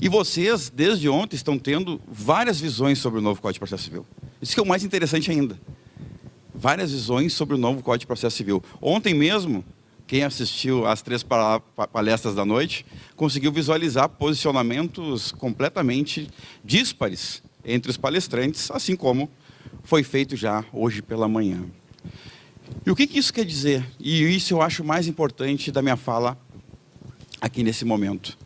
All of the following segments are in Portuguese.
E vocês, desde ontem, estão tendo várias visões sobre o novo Código de Processo Civil. Isso que é o mais interessante ainda. Várias visões sobre o novo Código de Processo Civil. Ontem mesmo, quem assistiu às 3 palestras da noite, conseguiu visualizar posicionamentos completamente díspares entre os palestrantes, assim como foi feito já hoje pela manhã. E o que isso quer dizer? E isso eu acho mais importante da minha fala aqui nesse momento.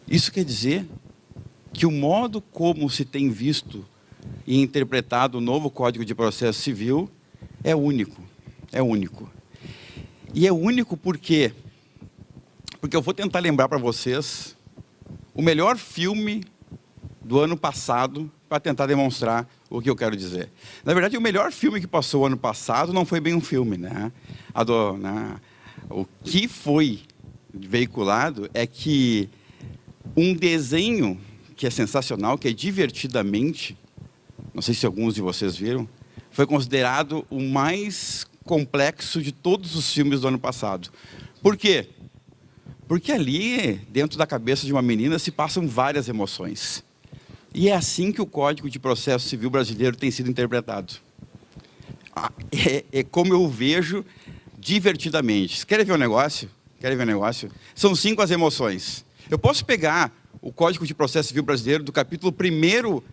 Isso quer dizer que o modo como se tem visto e interpretado o novo Código de Processo Civil é único. É único. E é único por quê? Porque eu vou tentar lembrar para vocês o melhor filme do ano passado para tentar demonstrar o que eu quero dizer. Na verdade, o melhor filme que passou ano passado não foi bem um filme, né? O que foi veiculado é que um desenho que é sensacional, que é Divertidamente, não sei se alguns de vocês viram, foi considerado o mais complexo de todos os filmes do ano passado. Por quê? Porque ali, dentro da cabeça de uma menina, se passam várias emoções. E é assim que o Código de Processo Civil brasileiro tem sido interpretado. É como eu vejo divertidamente. Querem ver um negócio? Querem ver um negócio? São 5 as emoções. Eu posso pegar o Código de Processo Civil brasileiro do capítulo 1º,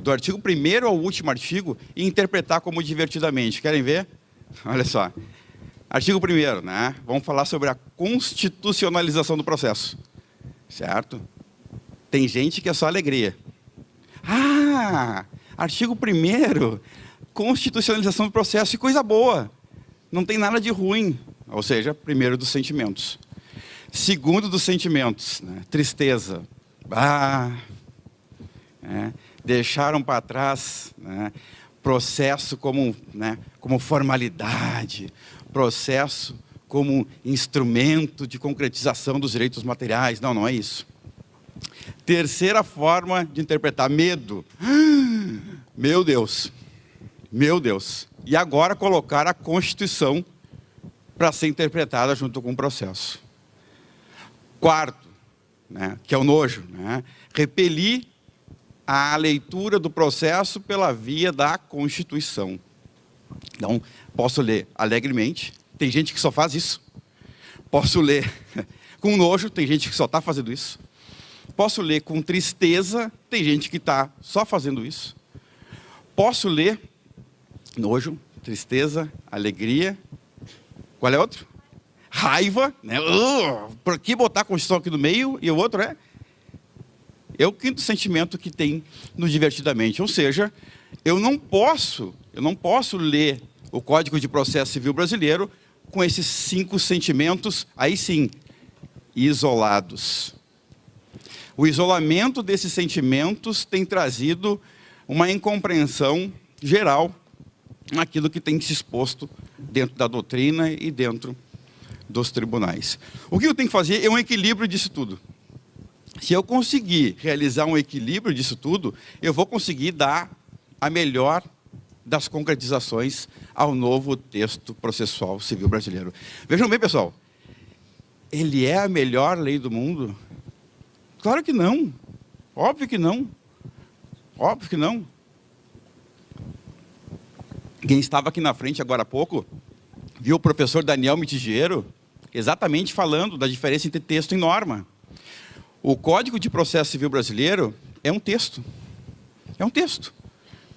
do artigo 1º ao último artigo e interpretar como divertidamente. Querem ver? Olha só. Artigo 1º, né? Vamos falar sobre a constitucionalização do processo. Certo? Tem gente que é só alegria. Artigo 1º, constitucionalização do processo, que coisa boa. Não tem nada de ruim. Ou seja, primeiro dos sentimentos. Segundo dos sentimentos, né? Tristeza. Deixaram para trás, né? Processo como formalidade, processo como instrumento de concretização dos direitos materiais. Não, não é isso. Terceira forma de interpretar, medo. Meu Deus, meu Deus. E agora colocar a Constituição para ser interpretada junto com o processo. Quarto, né, que é o nojo, né, repelir a leitura do processo pela via da Constituição. Então, posso ler alegremente, tem gente que só faz isso. Posso ler com nojo, tem gente que só está fazendo isso. Posso ler com tristeza, tem gente que está só fazendo isso. Posso ler nojo, tristeza, alegria. Qual é outro? Raiva, né? Por que botar a Constituição aqui no meio? E o outro é o quinto sentimento que tem no Divertidamente. Ou seja, eu não posso ler o Código de Processo Civil brasileiro com esses 5 sentimentos, aí sim, isolados. O isolamento desses sentimentos tem trazido uma incompreensão geral naquilo que tem se exposto dentro da doutrina e dentro dos tribunais. O que eu tenho que fazer é um equilíbrio disso tudo. Se eu conseguir realizar um equilíbrio disso tudo, eu vou conseguir dar a melhor das concretizações ao novo texto processual civil brasileiro. Vejam bem, pessoal, ele é a melhor lei do mundo? Claro que não. Óbvio que não. Óbvio que não. Quem estava aqui na frente agora há pouco, viu o professor Daniel Mitigiero exatamente falando da diferença entre texto e norma. O Código de Processo Civil brasileiro é um texto. É um texto.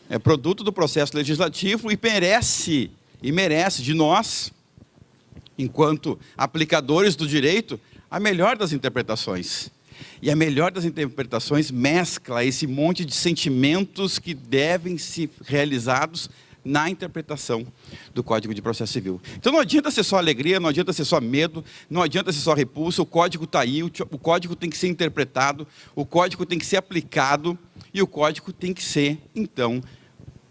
É produto do processo legislativo e merece de nós, enquanto aplicadores do direito, a melhor das interpretações. E a melhor das interpretações mescla esse monte de sentimentos que devem ser realizados na interpretação do Código de Processo Civil. Então não adianta ser só alegria, não adianta ser só medo, não adianta ser só repulsa, o Código está aí, o Código tem que ser interpretado, o Código tem que ser aplicado e o Código tem que ser, então,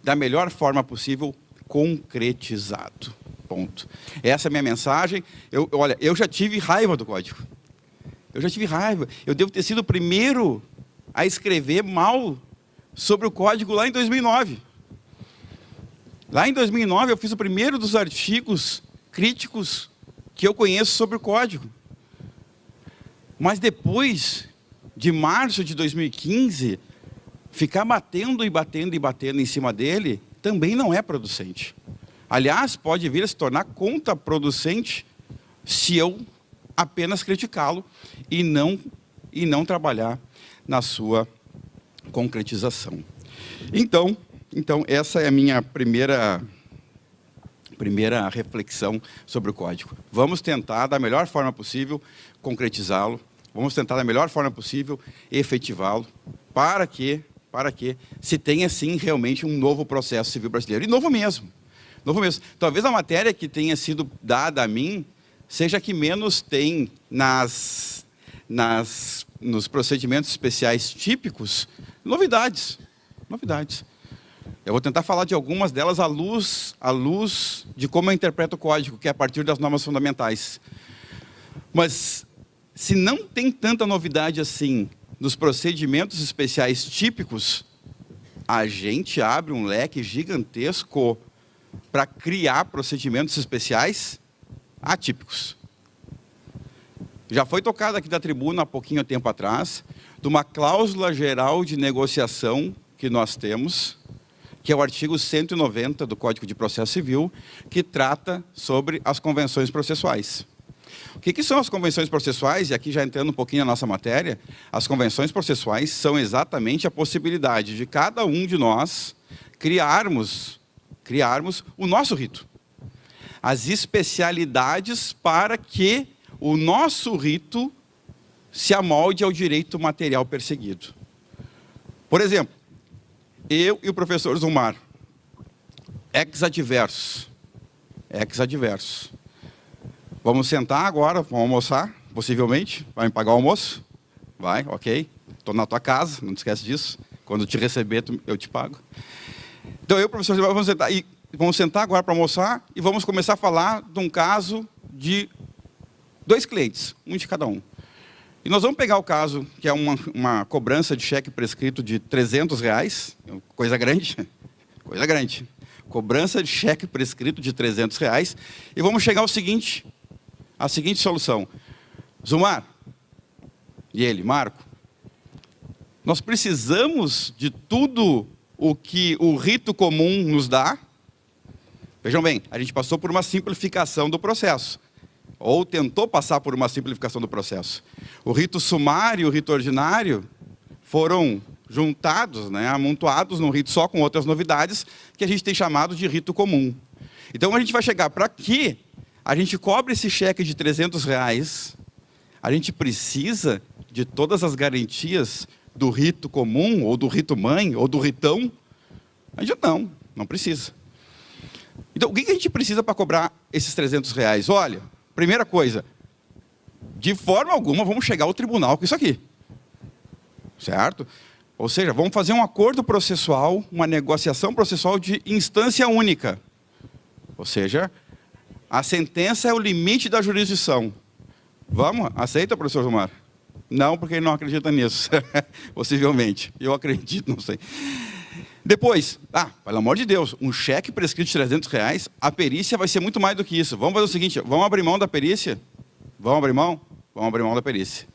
da melhor forma possível, concretizado. Ponto. Essa é a minha mensagem. Olha, eu já tive raiva do Código. Eu já tive raiva. Eu devo ter sido o primeiro a escrever mal sobre o Código lá em 2009. Lá em 2009, eu fiz o primeiro dos artigos críticos que eu conheço sobre o Código. Mas depois de março de 2015, ficar batendo e batendo e batendo em cima dele, também não é producente. Aliás, pode vir a se tornar contraproducente se eu apenas criticá-lo e não trabalhar na sua concretização. Então essa é a minha primeira reflexão sobre o código. Vamos tentar, da melhor forma possível, concretizá-lo. Vamos tentar, da melhor forma possível, efetivá-lo, para que se tenha, sim, realmente um novo processo civil brasileiro. E novo mesmo. Novo mesmo. Talvez a matéria que tenha sido dada a mim seja a que menos tem nos procedimentos especiais típicos novidades. Eu vou tentar falar de algumas delas à luz de como eu interpreto o código, que é a partir das normas fundamentais. Mas, se não tem tanta novidade assim nos procedimentos especiais típicos, a gente abre um leque gigantesco para criar procedimentos especiais atípicos. Já foi tocado aqui da tribuna há pouquinho tempo atrás, de uma cláusula geral de negociação que nós temos, que é o artigo 190 do Código de Processo Civil, que trata sobre as convenções processuais. O que são as convenções processuais? E aqui já entrando um pouquinho na nossa matéria, as convenções processuais são exatamente a possibilidade de cada um de nós criarmos o nosso rito. As especialidades para que o nosso rito se amolde ao direito material perseguido. Por exemplo, eu e o professor Zumar, ex adversus. Vamos sentar agora, vamos almoçar, possivelmente. Vai me pagar o almoço? Vai, ok. Estou na tua casa, não te esquece disso. Quando te receber, eu te pago. Então, eu e o professor Zumar vamos sentar agora para almoçar e vamos começar a falar de um caso de 2 clientes, um de cada um. E nós vamos pegar o caso, que é uma cobrança de cheque prescrito de R$300, coisa grande, cobrança de cheque prescrito de R$300, e vamos chegar à seguinte solução. Zumar, e ele, Marco, nós precisamos de tudo o que o rito comum nos dá. Vejam bem, a gente passou por uma simplificação do processo. Ou tentou passar por uma simplificação do processo. O rito sumário e o rito ordinário foram juntados, amontoados num rito só com outras novidades, que a gente tem chamado de rito comum. Então a gente vai chegar para que a gente cobre esse cheque de R$300, a gente precisa de todas as garantias do rito comum, ou do rito mãe, ou do ritão? A gente não precisa. Então, o que a gente precisa para cobrar esses R$300? Olha, primeira coisa, de forma alguma vamos chegar ao tribunal com isso aqui. Certo? Ou seja, vamos fazer um acordo processual, uma negociação processual de instância única. Ou seja, a sentença é o limite da jurisdição. Vamos? Aceita, professor Zumar? Não, porque ele não acredita nisso. Possivelmente. Eu acredito, não sei. Depois, pelo amor de Deus, um cheque prescrito de R$300, a perícia vai ser muito mais do que isso. Vamos fazer o seguinte, vamos abrir mão da perícia? Vamos abrir mão? Vamos abrir mão da perícia.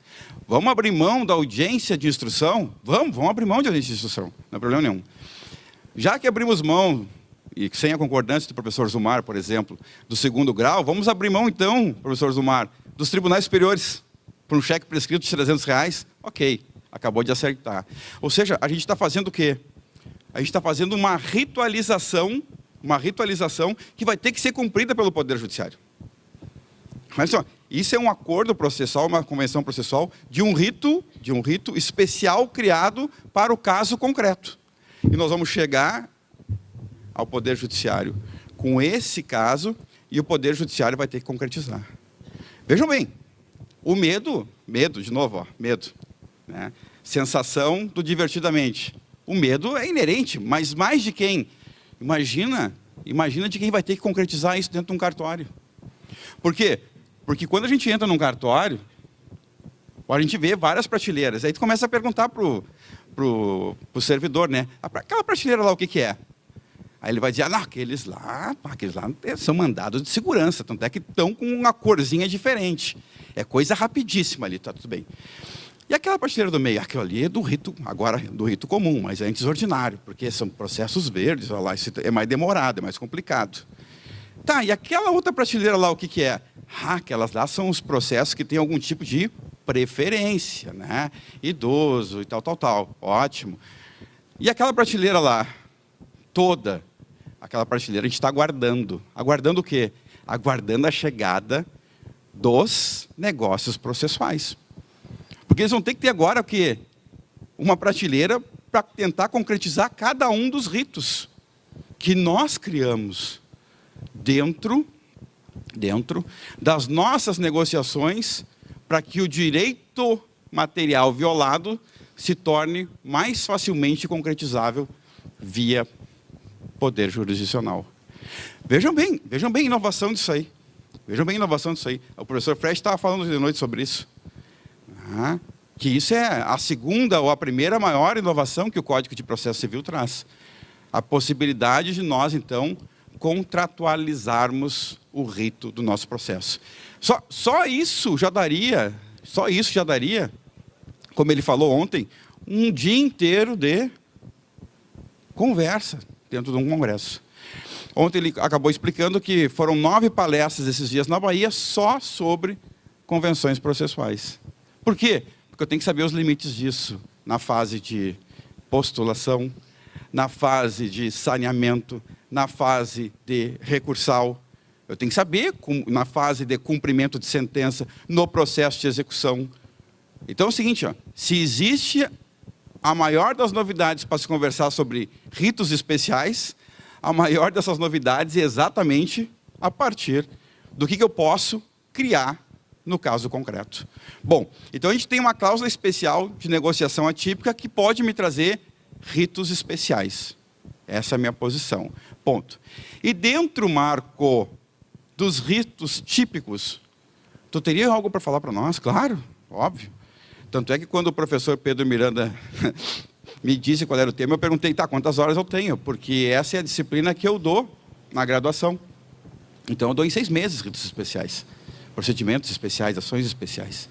Vamos abrir mão da audiência de instrução? Vamos abrir mão de audiência de instrução, não é problema nenhum. Já que abrimos mão, e sem a concordância do professor Zumar, por exemplo, do 2º grau, vamos abrir mão então, professor Zumar, dos tribunais superiores, por um cheque prescrito de R$300? Ok, acabou de acertar. Ou seja, a gente está fazendo o quê? A gente está fazendo uma ritualização que vai ter que ser cumprida pelo Poder Judiciário. Mas, isso é um acordo processual, uma convenção processual de um rito especial criado para o caso concreto. E nós vamos chegar ao Poder Judiciário com esse caso e o Poder Judiciário vai ter que concretizar. Vejam bem, o medo, de novo, medo. Né? Sensação do divertidamente. O medo é inerente, mas mais de quem? Imagina de quem vai ter que concretizar isso dentro de um cartório. Por quê? Porque quando a gente entra num cartório, a gente vê várias prateleiras. Aí tu começa a perguntar pro servidor, né? Aquela prateleira lá, o que é? Aí ele vai dizer, aqueles lá são mandados de segurança, tanto é que estão com uma corzinha diferente. É coisa rapidíssima ali, tá tudo bem. E aquela prateleira do meio, aquilo ali é do rito, agora do rito comum, mas antes ordinário, porque são processos verdes, olha lá, isso é mais demorado, é mais complicado. Tá, e aquela outra prateleira lá, o que que é? Aquelas lá são os processos que têm algum tipo de preferência, né? Idoso e tal, tal, tal. Ótimo. E aquela prateleira lá, toda, aquela prateleira a gente está aguardando. Aguardando o quê? Aguardando a chegada dos negócios processuais. Porque eles vão ter que ter agora o quê? Uma prateleira para tentar concretizar cada um dos ritos que nós criamos dentro das nossas negociações para que o direito material violado se torne mais facilmente concretizável via poder jurisdicional. Vejam bem a inovação disso aí. Vejam bem a inovação disso aí. O professor Fresh estava falando de noite sobre isso. Que isso é a segunda ou a primeira maior inovação que o Código de Processo Civil traz. A possibilidade de nós, então, contratualizarmos o rito do nosso processo. Só isso já daria, como ele falou ontem, um dia inteiro de conversa dentro de um congresso. Ontem ele acabou explicando que foram 9 palestras esses dias na Bahia só sobre convenções processuais. Por quê? Porque eu tenho que saber os limites disso na fase de postulação, na fase de saneamento, na fase de recursal. Eu tenho que saber na fase de cumprimento de sentença, no processo de execução. Então é o seguinte, ó, se existe a maior das novidades para se conversar sobre ritos especiais, a maior dessas novidades é exatamente a partir do que eu posso criar no caso concreto. Bom, então a gente tem uma cláusula especial de negociação atípica que pode me trazer ritos especiais. Essa é a minha posição. Ponto. E dentro, Marco, dos ritos típicos, tu teria algo para falar para nós? Claro, óbvio. Tanto é que quando o professor Pedro Miranda me disse qual era o tema, eu perguntei, tá, quantas horas eu tenho? Porque essa é a disciplina que eu dou na graduação. Então eu dou em 6 meses ritos especiais. Procedimentos especiais, ações especiais.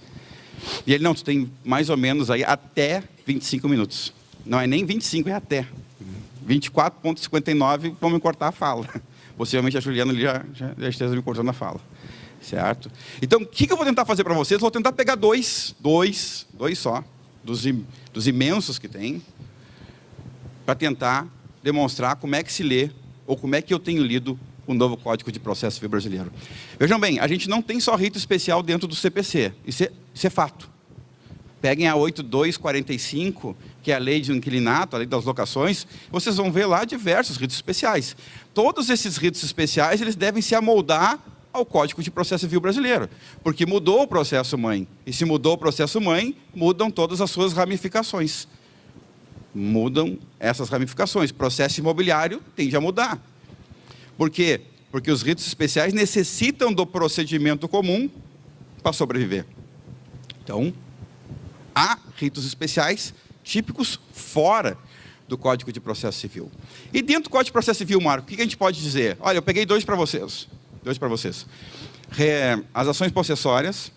E ele, não, tu tem mais ou menos aí até 25 minutos. Não é nem 25, é até. 24,59, vão me cortar a fala. Possivelmente a Juliana ali já esteja me cortando a fala. Certo? Então, o que eu vou tentar fazer para vocês? Vou tentar pegar dois só, dos imensos que tem, para tentar demonstrar como é que se lê, ou como é que eu tenho lido o novo Código de Processo Civil brasileiro. Vejam bem, a gente não tem só rito especial dentro do CPC. Isso é fato. Peguem a 8245, que é a lei de inquilinato, a lei das locações, vocês vão ver lá diversos ritos especiais. Todos esses ritos especiais, eles devem se amoldar ao Código de Processo Civil brasileiro, porque mudou o processo mãe. E se mudou o processo mãe, mudam todas as suas ramificações. Mudam essas ramificações. Processo imobiliário tende a mudar. Por quê? Porque os ritos especiais necessitam do procedimento comum para sobreviver. Então, há ritos especiais típicos fora do Código de Processo Civil. E dentro do Código de Processo Civil, Marco, o que a gente pode dizer? Olha, eu peguei dois para vocês. As ações possessórias,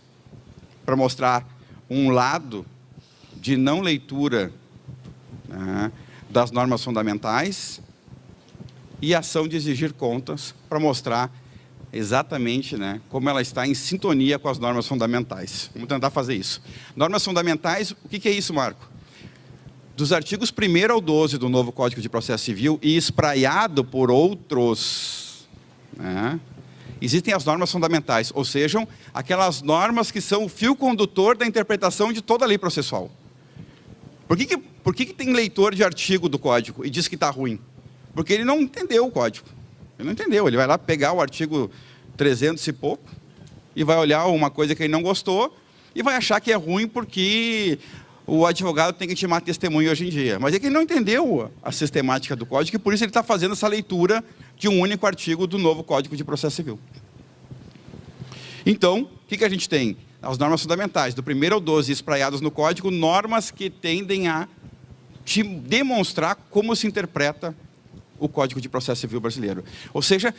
para mostrar um lado de não leitura, né, das normas fundamentais, e a ação de exigir contas, para mostrar exatamente, né, como ela está em sintonia com as normas fundamentais. Vamos tentar fazer isso. Normas fundamentais, o que é isso, Marco? Dos artigos 1º ao 12 do novo Código de Processo Civil e espraiado por outros, né, existem as normas fundamentais, ou seja, aquelas normas que são o fio condutor da interpretação de toda a lei processual. Por que tem leitor de artigo do Código e diz que está ruim? Porque ele não entendeu o Código. Ele não entendeu. Ele vai lá pegar o artigo 300 e pouco e vai olhar uma coisa que ele não gostou e vai achar que é ruim porque o advogado tem que intimar testemunho hoje em dia. Mas é que ele não entendeu a sistemática do Código e por isso ele está fazendo essa leitura de um único artigo do novo Código de Processo Civil. Então, o que a gente tem? As normas fundamentais, do 1º ao 12, espraiadas no Código, normas que tendem a te demonstrar como se interpreta o Código de Processo Civil brasileiro. Ou seja,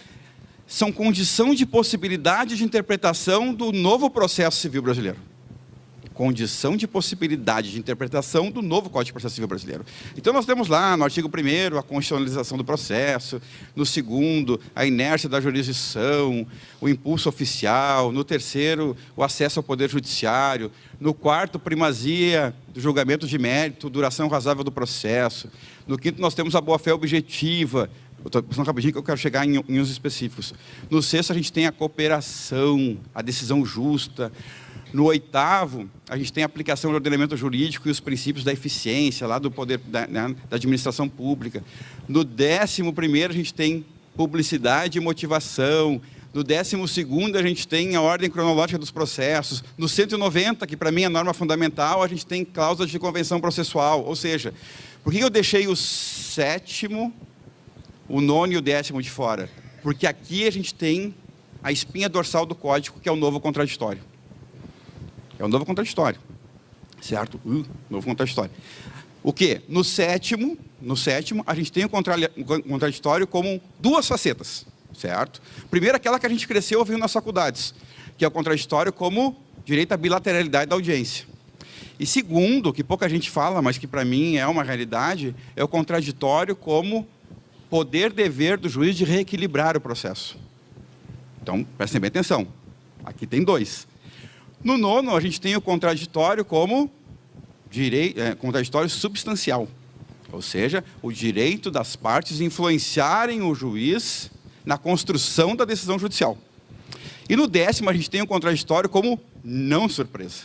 são condição de possibilidade de interpretação do novo processo civil brasileiro. condição de possibilidade de interpretação do novo Código de Processo Civil brasileiro. Então, nós temos lá, no artigo 1º, a constitucionalização do processo, no 2º, a inércia da jurisdição, o impulso oficial, no 3º, o acesso ao poder judiciário, no 4º, primazia do julgamento de mérito, duração razoável do processo, no 5º, nós temos a boa-fé objetiva. Eu estou pensando rapidinho que eu quero chegar em uns específicos. No 6º, a gente tem a cooperação, a decisão justa. No 8º, a gente tem a aplicação do ordenamento jurídico e os princípios da eficiência, lá do poder da administração pública. No 11º, a gente tem publicidade e motivação. No 12º, a gente tem a ordem cronológica dos processos. No 190, que para mim é a norma fundamental, a gente tem cláusulas de convenção processual. Ou seja, por que eu deixei o 7º, o 9º e o 10º de fora? Porque aqui a gente tem a espinha dorsal do código, que é o novo contraditório. É um novo contraditório, certo? Novo contraditório. O quê? No 7º, a gente tem o contraditório como duas facetas, certo? Primeiro, aquela que a gente cresceu ouvindo nas faculdades, que é o contraditório como direito à bilateralidade da audiência. E segundo, que pouca gente fala, mas que para mim é uma realidade, é o contraditório como poder-dever do juiz de reequilibrar o processo. Então, prestem bem atenção. Aqui tem dois. No 9º, a gente tem o contraditório como contraditório substancial. Ou seja, o direito das partes influenciarem o juiz na construção da decisão judicial. E no 10º, a gente tem o contraditório como não surpresa.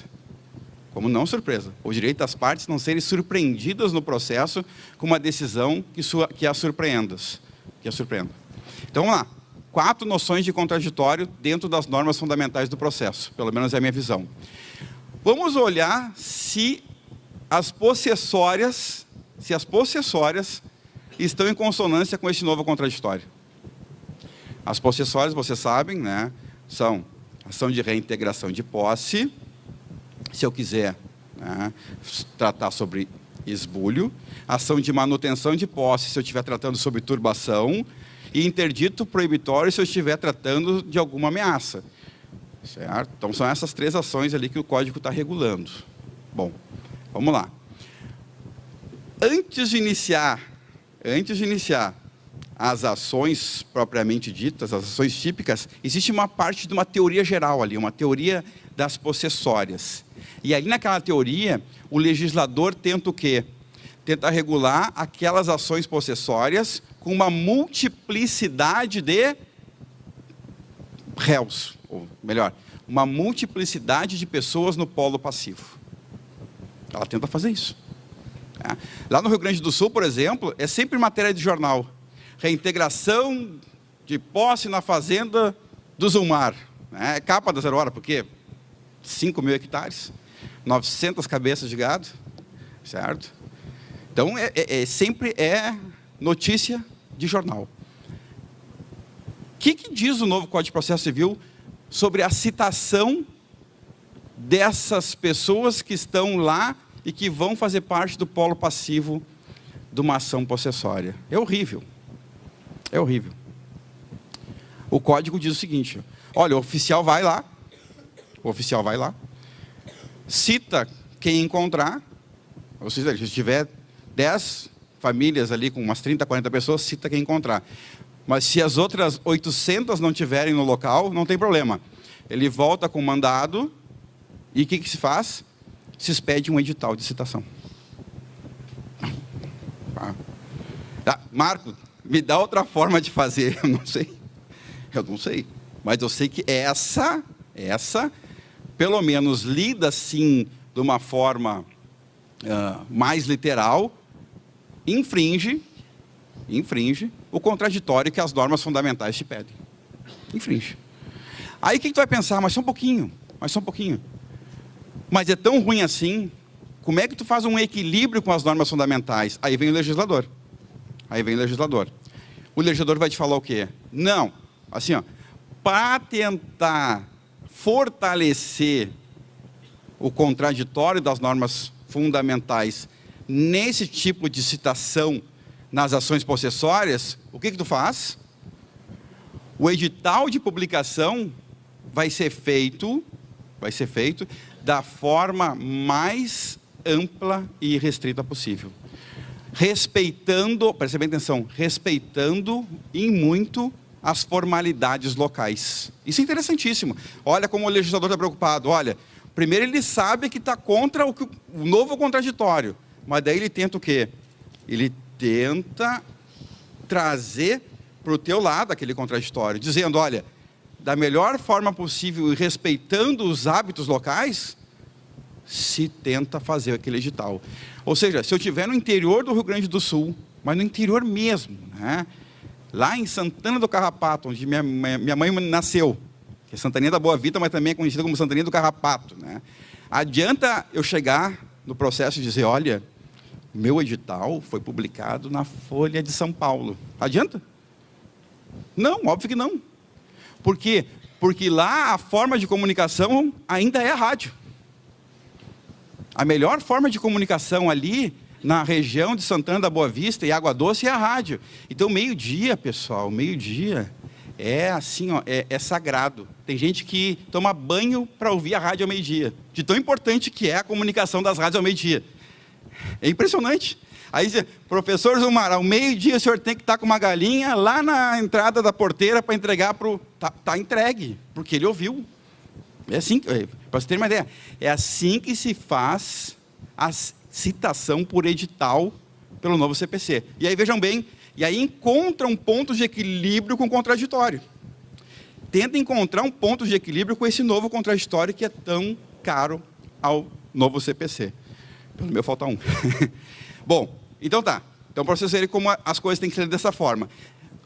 Como não surpresa. O direito das partes não serem surpreendidas no processo com uma decisão que as surpreenda. Então, vamos lá. 4 noções de contraditório dentro das normas fundamentais do processo. Pelo menos é a minha visão. Vamos olhar se as possessórias estão em consonância com esse novo contraditório. As possessórias, vocês sabem, né, são ação de reintegração de posse, se eu quiser, né, tratar sobre esbulho, ação de manutenção de posse, se eu estiver tratando sobre turbação, e interdito proibitório se eu estiver tratando de alguma ameaça. Certo? Então, são essas 3 ações ali que o Código está regulando. Bom, vamos lá. Antes de iniciar as ações propriamente ditas, as ações típicas, existe uma parte de uma teoria geral ali, uma teoria das possessórias. E aí, naquela teoria, o legislador tenta o quê? Tenta regular aquelas ações possessórias com uma multiplicidade de réus, ou melhor, uma multiplicidade de pessoas no polo passivo. Ela tenta fazer isso. Lá no Rio Grande do Sul, por exemplo, é sempre matéria de jornal. Reintegração de posse na fazenda do Zulmar. É capa da Zero Hora, porque 5.000 hectares, 900 cabeças de gado, certo? Então, sempre é notícia de jornal. O que diz o novo Código de Processo Civil sobre a citação dessas pessoas que estão lá e que vão fazer parte do polo passivo de uma ação possessória? É horrível. É horrível. O Código diz o seguinte: olha, o oficial vai lá, cita quem encontrar, ou seja, se tiver 10 famílias ali com umas 30, 40 pessoas, cita quem encontrar. Mas se as outras 800 não tiverem no local, não tem problema. Ele volta com o mandado e o que se faz? Se expede um edital de citação. Marco, me dá outra forma de fazer. Eu não sei. Mas eu sei que essa, pelo menos lida assim, de uma forma mais literal, infringe o contraditório que as normas fundamentais te pedem. Infringe. Aí o que tu vai pensar? Mas só um pouquinho. Mas é tão ruim assim, como é que tu faz um equilíbrio com as normas fundamentais? Aí vem o legislador. O legislador vai te falar o quê? Não, assim, para tentar fortalecer o contraditório das normas fundamentais nesse tipo de citação nas ações possessórias, o que tu faz? O edital de publicação vai ser feito da forma mais ampla e restrita possível. Respeitando, preste bem atenção, respeitando em muito as formalidades locais. Isso é interessantíssimo. Olha como o legislador está preocupado. Olha, primeiro ele sabe que está contra o novo contraditório, mas daí ele tenta o quê? Ele tenta trazer para o teu lado aquele contraditório, dizendo, olha, da melhor forma possível e respeitando os hábitos locais, se tenta fazer aquele edital. Ou seja, se eu estiver no interior do Rio Grande do Sul, mas no interior mesmo, né? Lá em Santana do Carrapato, onde minha mãe nasceu, que é Santaninha da Boa Vista, mas também é conhecida como Santaninha do Carrapato, né? Adianta eu chegar no processo e dizer, olha, meu edital foi publicado na Folha de São Paulo. Adianta? Não, óbvio que não. Por quê? Porque lá a forma de comunicação ainda é a rádio. A melhor forma de comunicação ali, na região de Santana da Boa Vista e Água Doce, é a rádio. Então, meio-dia, pessoal, meio-dia é assim, ó, é sagrado. Tem gente que toma banho para ouvir a rádio ao meio-dia, de tão importante que é a comunicação das rádios ao meio-dia. É impressionante. Aí diz, professor Zumar, ao meio-dia o senhor tem que estar com uma galinha lá na entrada da porteira para entregar para o... Está entregue, porque ele ouviu. É assim, para você ter uma ideia, é assim que se faz a citação por edital pelo novo CPC. E aí vejam bem, e aí encontra um ponto de equilíbrio com o contraditório. Tenta encontrar um ponto de equilíbrio com esse novo contraditório que é tão caro ao novo CPC. Pelo meu falta um. Bom, então tá. Então para vocês verem como as coisas têm que ser dessa forma.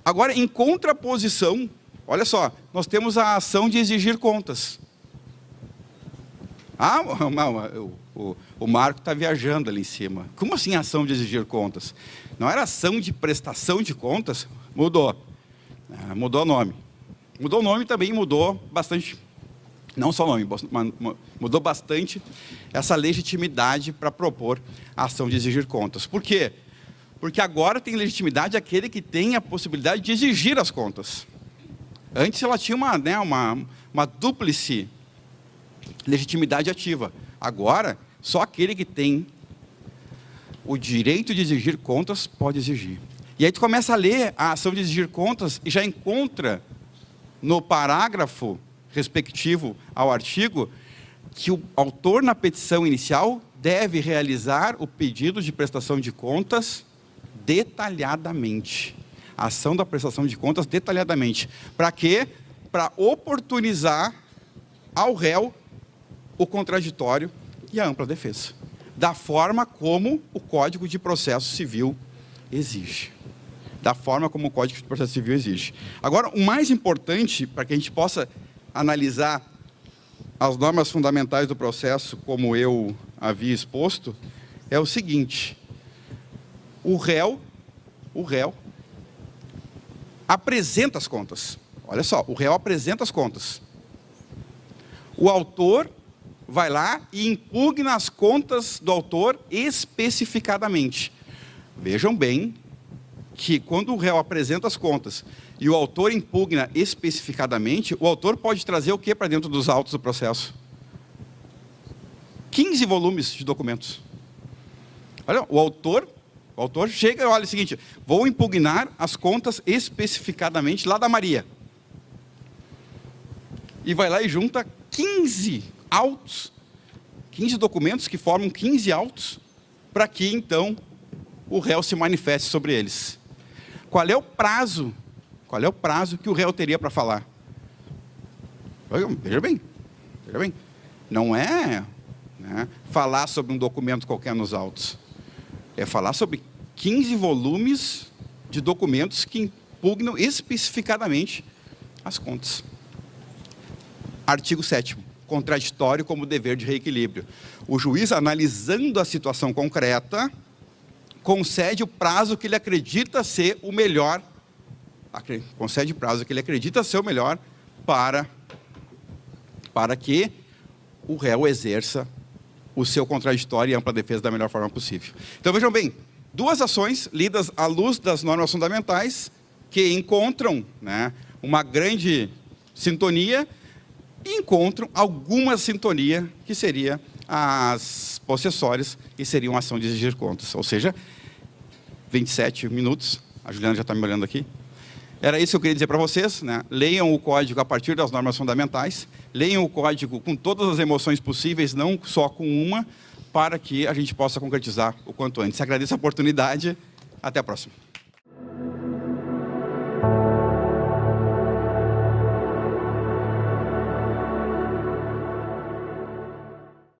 Agora, em contraposição, olha só, nós temos a ação de exigir contas. Ah, o Marco está viajando ali em cima. Como assim ação de exigir contas? Não era ação de prestação de contas? Mudou. Mudou o nome. Mudou o nome também, mudou bastante, não só o nome, mudou bastante essa legitimidade para propor a ação de exigir contas. Por quê? Porque agora tem legitimidade aquele que tem a possibilidade de exigir as contas. Antes ela tinha uma dúplice legitimidade ativa. Agora, só aquele que tem o direito de exigir contas pode exigir. E aí tu começa a ler a ação de exigir contas e já encontra no parágrafo respectivo ao artigo que o autor na petição inicial deve realizar o pedido de prestação de contas detalhadamente. A ação da prestação de contas detalhadamente. Para quê? Para oportunizar ao réu o contraditório e a ampla defesa, da forma como o Código de Processo Civil exige. Da forma como o Código de Processo Civil exige. Agora, o mais importante, para que a gente possa analisar as normas fundamentais do processo, como eu havia exposto, é o seguinte: o réu apresenta as contas. Olha só, o réu apresenta as contas. O autor vai lá e impugna as contas do autor especificadamente. Vejam bem que quando o réu apresenta as contas e o autor impugna especificadamente, o autor pode trazer o que para dentro dos autos do processo? 15 volumes de documentos. Olha, o autor chega e olha o seguinte: vou impugnar as contas especificadamente lá da Maria. E vai lá e junta 15 autos, 15 documentos que formam 15 autos, para que então o réu se manifeste sobre eles. Qual é o prazo? Qual é o prazo que o réu teria para falar? Veja bem. Não é, falar sobre um documento qualquer nos autos. É falar sobre 15 volumes de documentos que impugnam especificadamente as contas. Artigo 7º. Contraditório como dever de reequilíbrio. O juiz, analisando a situação concreta, concede o prazo que ele acredita ser o melhor, para que o réu exerça o seu contraditório e ampla defesa da melhor forma possível. Então, vejam bem, duas ações lidas à luz das normas fundamentais que encontram uma grande sintonia e encontram alguma sintonia, que seria as possessórias, e seriam ação de exigir contas. Ou seja, 27 minutos, a Juliana já está me olhando aqui. Era isso que eu queria dizer para vocês, né? Leiam o código a partir das normas fundamentais, leiam o código com todas as emoções possíveis, não só com uma, para que a gente possa concretizar o quanto antes. Agradeço a oportunidade, até a próxima.